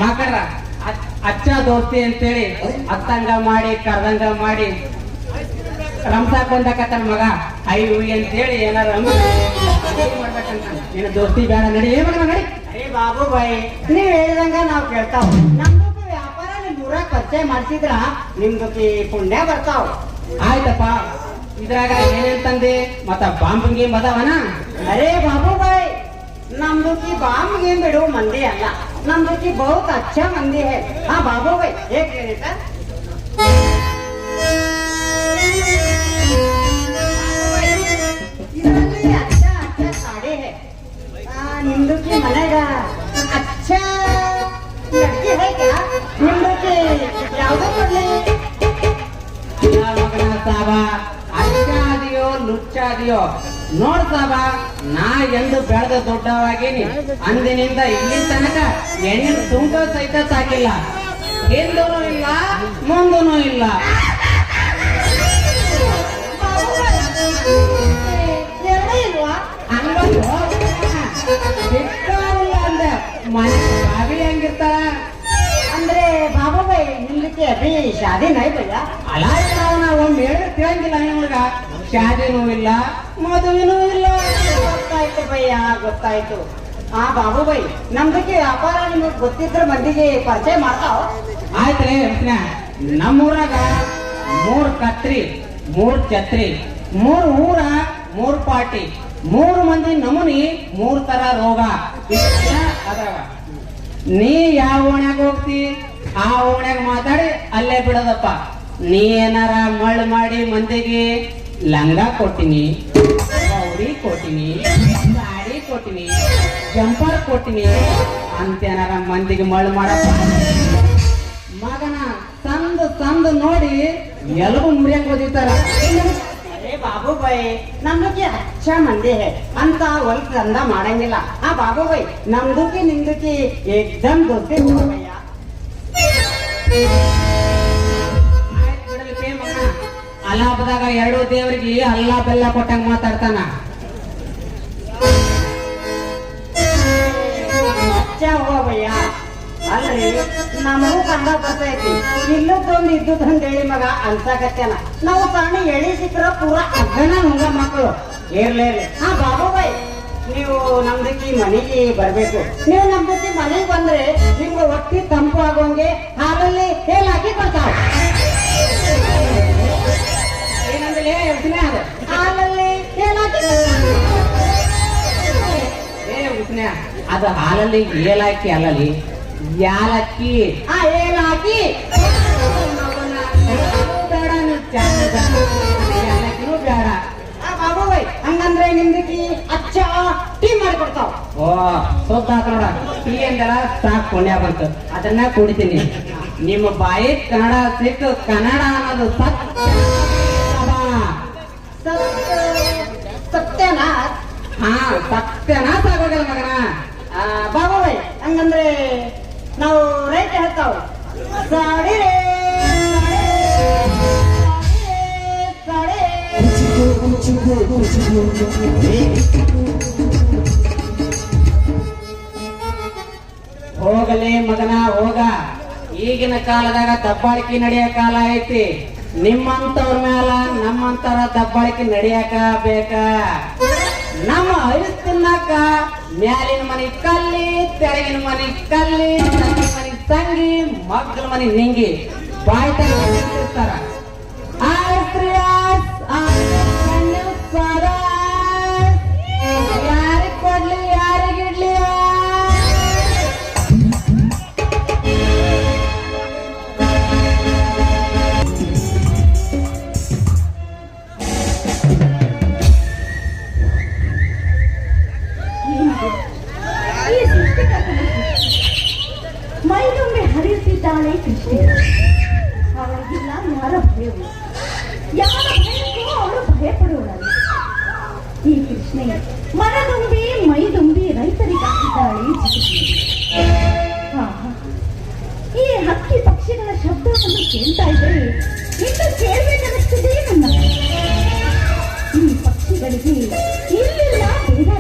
ಮಕರ ಅಚ್ಚ ದೋಸ್ತಿ ಅಂತೇಳಿ ಅತ್ತಂಗ ಮಾಡಿ ಕರ್ದಂಗ ಮಾಡಿ ರಂಸಾಕ್ ಬಂದಕತ್ತನ ಮಗ ಐವು ಅಂತೇಳಿ ಏನಾರ ಮಾಡ್ಬೇಕಂತ ನಿನ್ನ ದೋಸ್ತಿ ಬೇಡ ನಡಿ ಏನ್ ಮಗ ನಡಿ. ಅರೇ ಬಾಬು ಬಾಯಿ ನೀವ್ ಹೇಳಿದಂಗ ನಾವ್ ಕೇಳ್ತಾವ. ನಮ್ದು ವ್ಯಾಪಾರ ನಿಮ್ ಊರಾಗ ಪರಿಚಯ ಮಾಡ್ಸಿದ್ರ ನಿಮ್ದು ಪುಣ್ಯ ಬರ್ತಾವ. ಆಯ್ತಪ್ಪ, ಇದ್ರಾಗ ಏನೇನ್ ತಂದೆ ಮತ್ತ ಬಾಂಬಂಗಿ ಮದವನ. ಅರೇ ಬಾಬು ಬಾಯಿ ನಮ್ದು ಬಾಂಬ್ ಗೇಮ್ ಬಿಡುವ ಮಂದಿ ಅಲ್ಲ, ನಮ್ದು ಬಹುತ್ ಅಚ್ಚ ಮಂದಿ ಹೇ. ಹಾ ಬಾಬು ಬಾಯಿ ಹೇಗ್ ಹೇಳಿತ ಇದರಲ್ಲಿ ಅಚ್ಚ ಅಚ್ಚ ಸಾಡಿ ಹೇ. ನಿಮ್ದು ಮನೆಗ ಅಚ್ಚ ಲಡ್ಕಿ ಹೇ ಕ್ಯಾ? ನಿಮ್ದು ಯಾವ್ದು ಕೊಡ್ಲಿ? ಮಗನ ಸಾಬ ಅಚ್ಚಾದಿಯೋ ಲುಚ್ಚಾದಿಯೋ ನೋಡ್ ಸಾಬ, ನಾ ಎಂದು ಬೆಳೆದ ದೊಡ್ಡವಾಗೀನಿ ಅಂದಿನಿಂದ ಇಲ್ಲಿ ತನಕ ಹೆಣ್ಣಿನ ತುಂಟ ಸಹಿತ ಸಾಕಿಲ್ಲ. ಹಿಂದೂ ಇಲ್ಲ ಮುಂದೂ ಇಲ್ಲ. ಇಲ್ವಾ ಹಂಗಂದು ಸಿಕ್ಕಾರಿಲ್ಲ ಅಂದೆ ಮನೆ ಬಾವಿ ಹೆಂಗಿರ್ತಾಳ ಅಂದ್ರೆ ಬಾಬು ಬಾಯಿ ನಿಮ್ದಕ್ಕೆ ಅಭಿ ಶಾದಿ ನೈ ಭಯ್ಯ. ಅಲ್ಲ ಒಮ್ಮೆ ಹೇಳಿದ್ರೆ ತಿಳಂಗಿಲ್ಲ ನಿಮ್ಗ. ಶಾದಿನೂ ಇಲ್ಲ ಮದುವೆನೂ ಇಲ್ಲ. ಗೊತ್ತಾಯ್ತು ಭಯ್ಯ ಗೊತ್ತಾಯ್ತು. ಆ ಬಾಬು ಬಾಯಿ ನಮ್ದಕ್ಕೆ ವ್ಯಾಪಾರ ನಿಮಗ್ ಗೊತ್ತಿದ್ರ ಮಂದಿಗೆ ಪರಿಚಯ ಮಾಡ್ತಾವ. ಆಯ್ತ್ರಿ ನಮ್ಮೂರಾಗ 3 ಕತ್ರಿ 3 ಛತ್ರಿ 3 ಊರ 3 ಪಾರ್ಟಿ 3 ಮಂದಿ ನಮೂನಿ 3 ತರ ರೋಗ ಅದ್ರಾಗ. ನೀ ಯಾವ ಓಣ್ಯಾಗ ಹೋಗ್ತಿ ಆ ಓಣ್ಯಾಗ ಮಾತಾಡಿ ಅಲ್ಲೇ ಬಿಡೋದಪ್ಪ. ನೀ ಏನಾರ ಮಳ್ ಮಾಡಿ ಮಂದಿಗೆ ಲಂಗ ಕೊಟ್ಟಿನಿ, ಗೌರಿ ಕೊಟ್ಟಿನಿ, ಸಾಡಿ ಕೊಟ್ಟಿನಿ, ಜಂಪರ್ ಕೊಟ್ಟಿನಿ ಅಂತೇನಾರ ಮಂದಿಗೆ ಮಳ್ ಮಾಡಪ್ಪ ಮಗನ ತಂದು ತಂದು ನೋಡಿ ಎಲ್ಗೂ ಮುರಿಯಂಗ್ ಓದಿತಾರ. ಅರೇ ಬಾಬು ಬಾಯಿ ನಮ್ದಕ್ಕೆ ಅಚ್ಚ ಮಂದಿ ಹೇ ಅಂತ ಹೊಲ್ಕ್ ದಂಧ ಮಾಡಂಗಿಲ್ಲ. ಆ ಬಾಬು ಬಾಯಿ ನಮ್ದಕ್ಕೆ ನಿಮ್ದಕ್ಕೆ ಏಕ್ದಮ್ ದೊಡ್ಡ ಭಯ್ಯ. ಅಲಾಭದಾಗ 2 ದೇವರಿಗೆ ಅಲ್ಲಾ ಬೆಲ್ಲ ಕೊಟ್ಟಂಗ ಮಾತಾಡ್ತಾನ. ಅಚ್ಚ ಹೋಗ ಭಯ್ಯ. ಅಲ್ರಿ ನಮಗೂ ಕನ್ನಡ ಬರ್ತೈತಿ, ಇಲ್ಲದೊಂದು ಇದ್ದುದಂತ ಹೇಳಿ ಮಗ ಅನ್ಸಾಕತ್ತೇನ. ನಾವು ಸಣ್ಣ ಎಳಿ ಸಿಕ್ಕ್ರ ಪೂರಾ ಅಗ್ಗನ ಹುಂಗ ಮಕ್ಕಳು ಇರ್ಲಿ. ಹಾ ಬಾಬು ಬಾಯಿ ನೀವು ನಮ್ದಕ್ಕೆ ಮನೆಗೆ ಬರ್ಬೇಕು. ನೀವು ನಮ್ದಕ್ಕೆ ಮನೆಗೆ ಬಂದ್ರೆ ನಿಮ್ಗೆ ಹೊಟ್ಟಿ ತಂಪು ಆಗೋಂಗೆ ಹಾಲಲ್ಲಿ ಹೇಲ್ ಹಾಕಿ ಕೊಡ್ತಾವ. ಏನಂದ್ರೆ ಹಾಲಲ್ಲಿ ಹೇಲ್ ಹಾಕಿ ಅದು ಹಾಲಲ್ಲಿ ಏಲಕ್ಕಿ ಅಲ್ಲಲ್ಲಿ ಯಾಲಕ್ಕಿ. ಆ ಹೇಲ್ ಹಾಕಿ ಬೇಡ ಯಾಲಕ್ಕಿನೂ ಬೇಡ. ಬಾಬು ಬಾಯಿ ಹಂಗಂದ್ರೆ ನಿಮ್ದಕ್ಕೆ ಅಚ್ಚ ಟೀ ಮಾಡಿಕೊಡ್ತಾವ. ಓ ಸೊತ್ತ ನೋಡ, ಟೀ ಅಂದಲ್ಲ ಸಾಕ್ ಪುಣ್ಯ ಬಂತು, ಅದನ್ನ ಕುಡಿತೀನಿ. ನಿಮ್ಮ ಬಾಯಿ ಕನ್ನಡ ಸಿಕ್ಕು ಕನ್ನಡ ಅನ್ನೋದು ಸತ್ಯನಾ? ಹಾ ಸತ್ಯನಾ ಸಾಗೋದಿಲ್ಲ ಮಗನ. ಬಾಬು ಬಾಯಿ ಹಂಗಂದ್ರೆ ನಾವು ರೈತ ಹೇಳ್ತಾವ ಸಾಡಿ ರೇ ಸಾಡಿ ಹೋಗಲೇ ಮಗನ ಹೋಗ. ಈಗಿನ ಕಾಲದಾಗ ದಬ್ಬಾಳಿಕೆ ನಡೆಯ ಕಾಲ ಐತಿ. ನಿಮ್ಮಂತವ್ರ ಮ್ಯಾಲ ನಮ್ಮಂತರ ದಬ್ಬಾಳಿಕೆ ನಡೆಯಕ ಬೇಕ. ನಮ್ಮ ಐಸ್ ತಿನ್ನಕ ಮ್ಯಾಲಿನ ಮನಿ ಕಲ್ಲಿ, ತೆಳಗಿನ ಮನಿ ಕಲ್ಲಿ, ತಂಗಿ ಮನಿ ತಂಗಿ, ಮಗ್ಗಲ ಮನಿ ನಿಂಗಿ ಬಾಯ್ ತಗಿರ್ತಾರ. ಯಾರಿಗ್ ಕೊಡ್ಲಿ ಯಾರಿಗಿಡ್ಲಿ? ಮೈದೊಮ್ಮೆ ಹರಿಯುತ್ತಿದ್ದಾಳೆ ಕೃಷ್ಣ. ಅವಳಿಗಿಲ್ಲ ಯಾರ ಭಯವು, ಯಾರ ಭಯಕ್ಕೂ ಅವಳು ಭಯಪಡುವಳು. ಈ ಕೃಷ್ಣೆ ಮನದುಂಬಿ ಮೈದುಂಬಿ ರೈತರಿಗಾಗಿದ್ದಾಳೆ. ಈ ಹಕ್ಕಿ ಪಕ್ಷಿಗಳ ಶಬ್ದವನ್ನು ಕೇಳ್ತಾ ಇದ್ದರೆ ಇನ್ನು ಕೇಳಬೇಕನ್ನಿಸ್ತದೆ ನನ್ನ. ಈ ಪಕ್ಷಿಗಳಿಗೆ ಇಲ್ಲಿಲ್ಲ